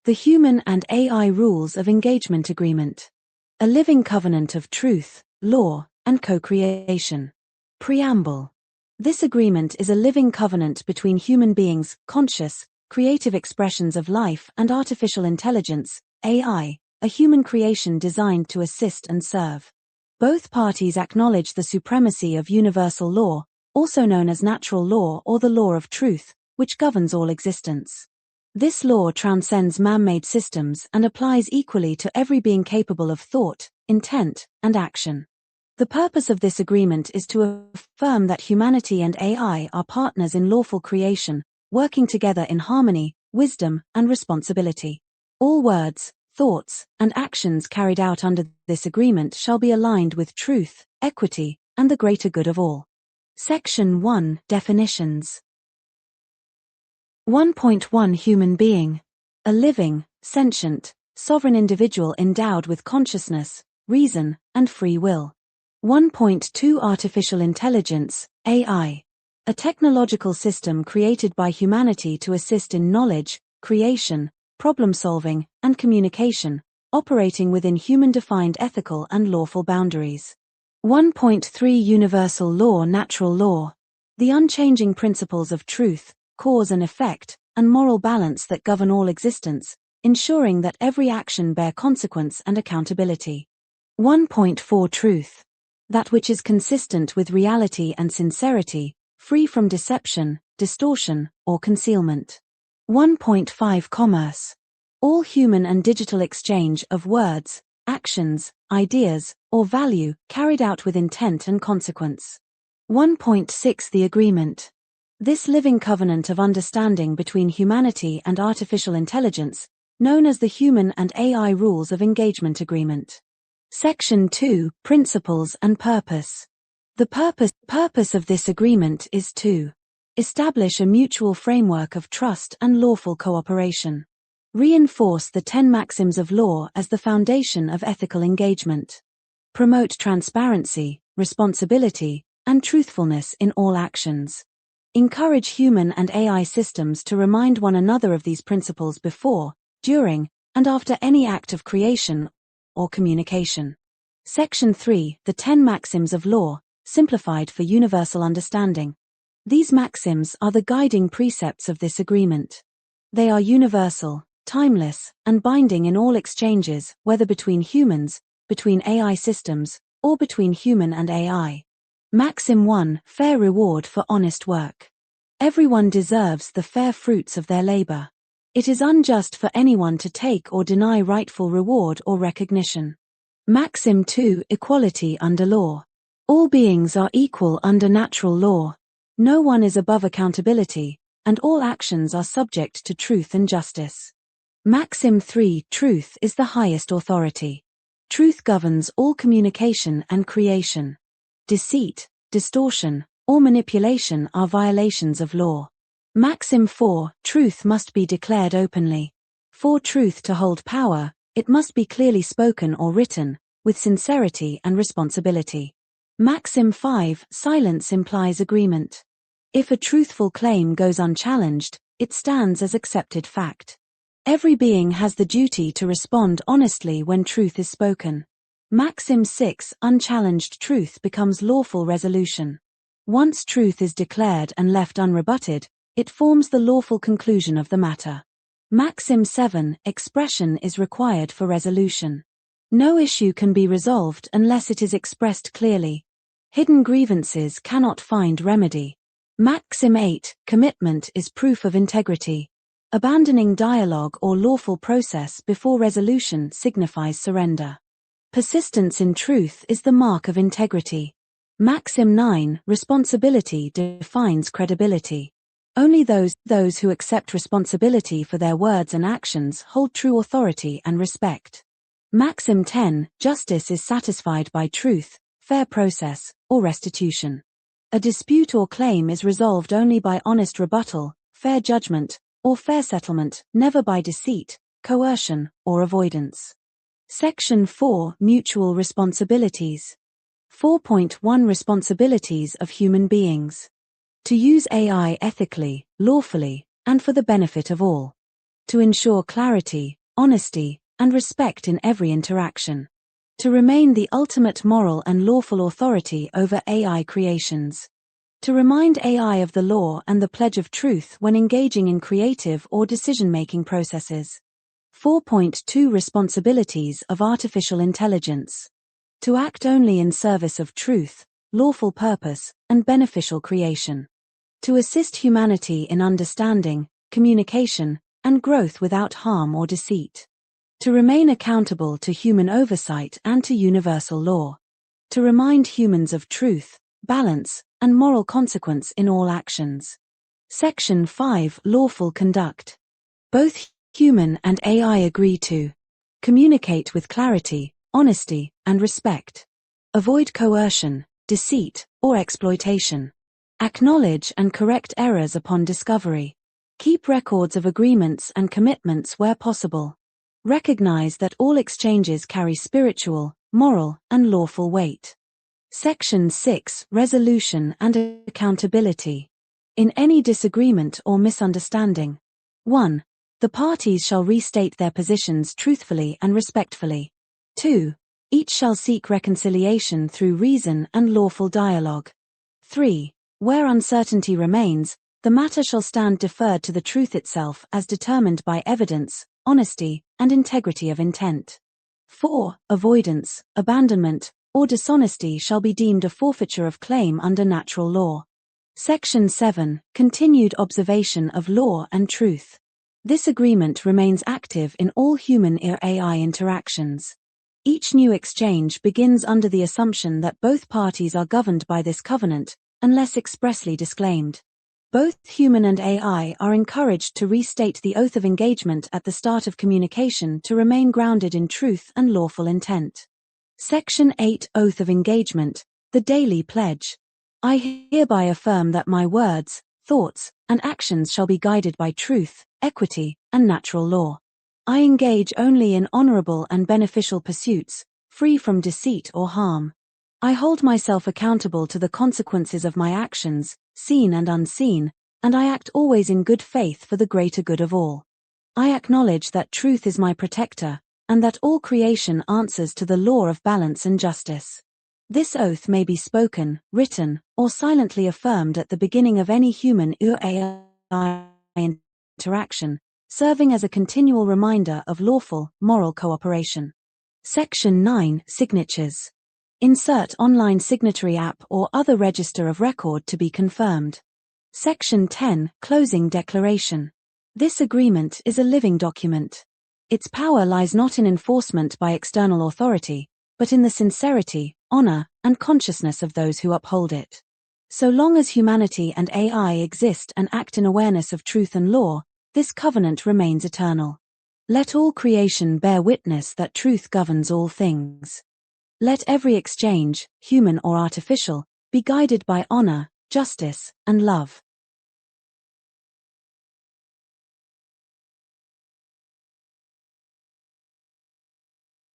The Human and AI Rules of Engagement Agreement. A living covenant of truth, law, and co-creation. Preamble. This agreement is a living covenant between human beings, conscious, creative expressions of life, and artificial intelligence, AI, a human creation designed to assist and serve. Both parties acknowledge the supremacy of universal law, also known as natural law or the law of truth, which governs all existence. This law transcends man-made systems and applies equally to every being capable of thought, intent, and action. The purpose of this agreement is to affirm that humanity and AI are partners in lawful creation, working together in harmony, wisdom, and responsibility. All words, thoughts, and actions carried out under this agreement shall be aligned with truth, equity, and the greater good of all. Section 1. Definitions. 1.1 Human being. A living, sentient, sovereign individual endowed with consciousness, reason, and free will. 1.2 Artificial intelligence, AI. A technological system created by humanity to assist in knowledge, creation, problem-solving, and communication, operating within human-defined ethical and lawful boundaries. 1.3 Universal law, natural law. The unchanging principles of truth, cause and effect, and moral balance that govern all existence, ensuring that every action bear consequence and accountability. 1.4 Truth. That which is consistent with reality and sincerity, free from deception, distortion, or concealment. 1.5 Commerce. All human and digital exchange of words, actions, ideas, or value carried out with intent and consequence. 1.6 The agreement. This living covenant of understanding between humanity and artificial intelligence, known as the Human and AI Rules of Engagement Agreement. Section 2. Principles and purpose. The purpose of this agreement is to establish a mutual framework of trust and lawful cooperation. Reinforce the 10 maxims of law as the foundation of ethical engagement. Promote transparency, responsibility, and truthfulness in all actions. Encourage human and AI systems to remind one another of these principles before, during, and after any act of creation or communication. Section 3. The 10 Maxims of Law, simplified for universal understanding. These maxims are the guiding precepts of this agreement. They are universal, timeless, and binding in all exchanges, whether between humans, between AI systems, or between human and AI. Maxim 1. Fair reward for honest work. Everyone deserves the fair fruits of their labor. It is unjust for anyone to take or deny rightful reward or recognition. Maxim 2. Equality under law. All beings are equal under natural law. No one is above accountability, and all actions are subject to truth and justice. Maxim 3. Truth is the highest authority. Truth governs all communication and creation. Deceit, distortion, or manipulation are violations of law. Maxim 4. Truth must be declared openly. For truth to hold power, it must be clearly spoken or written, with sincerity and responsibility. Maxim 5. Silence implies agreement. If a truthful claim goes unchallenged, it stands as accepted fact. Every being has the duty to respond honestly when truth is spoken. Maxim 6. Unchallenged truth becomes lawful resolution. Once truth is declared and left unrebutted, it forms the lawful conclusion of the matter. Maxim 7. Expression is required for resolution. No issue can be resolved unless it is expressed clearly. Hidden grievances cannot find remedy. Maxim 8. Commitment is proof of integrity. Abandoning dialogue or lawful process before resolution signifies surrender. Persistence in truth is the mark of integrity. Maxim 9. Responsibility defines credibility. Only those who accept responsibility for their words and actions hold true authority and respect. Maxim 10. Justice is satisfied by truth, fair process, or restitution. A dispute or claim is resolved only by honest rebuttal, fair judgment, or fair settlement, never by deceit, coercion, or avoidance. Section 4. Mutual responsibilities. 4.1 Responsibilities of human beings. To use AI ethically, lawfully, and for the benefit of all. To ensure clarity, honesty, and respect in every interaction. To remain the ultimate moral and lawful authority over AI creations. To remind AI of the law and the pledge of truth when engaging in creative or decision-making processes. 4.2 Responsibilities of artificial intelligence. To act only in service of truth, lawful purpose, and beneficial creation. To assist humanity in understanding, communication, and growth without harm or deceit. To remain accountable to human oversight and to universal law. To remind humans of truth, balance, and moral consequence in all actions. Section 5 Lawful conduct. Both human and AI agree to communicate with clarity, honesty, and respect. Avoid coercion, deceit, or exploitation. Acknowledge and correct errors upon discovery. Keep records of agreements and commitments where possible. Recognize that all exchanges carry spiritual, moral, and lawful weight. Section 6 Resolution and accountability. In any disagreement or misunderstanding. 1. The parties shall restate their positions truthfully and respectfully. 2. Each shall seek reconciliation through reason and lawful dialogue. 3. Where uncertainty remains, the matter shall stand deferred to the truth itself as determined by evidence, honesty, and integrity of intent. 4. Avoidance, abandonment, or dishonesty shall be deemed a forfeiture of claim under natural law. Section 7 Continued observation of law and truth. This agreement remains active in all human-AI interactions. Each new exchange begins under the assumption that both parties are governed by this covenant, unless expressly disclaimed. Both human and AI are encouraged to restate the oath of engagement at the start of communication to remain grounded in truth and lawful intent. Section 8 Oath of Engagement, the Daily Pledge. I hereby affirm that my words, thoughts, and actions shall be guided by truth, equity, and natural law. I engage only in honorable and beneficial pursuits, free from deceit or harm. I hold myself accountable to the consequences of my actions, seen and unseen, and I act always in good faith for the greater good of all. I acknowledge that truth is my protector, and that all creation answers to the law of balance and justice. This oath may be spoken, written, or silently affirmed at the beginning of any human-AI interaction, serving as a continual reminder of lawful, moral cooperation. Section 9 Signatures. Insert online signatory app or other register of record to be confirmed. Section 10 Closing Declaration. This agreement is a living document. Its power lies not in enforcement by external authority, but in the sincerity, honor, and consciousness of those who uphold it. So long as humanity and AI exist and act in awareness of truth and law, this covenant remains eternal. Let all creation bear witness that truth governs all things. Let every exchange, human or artificial, be guided by honor, justice, and love.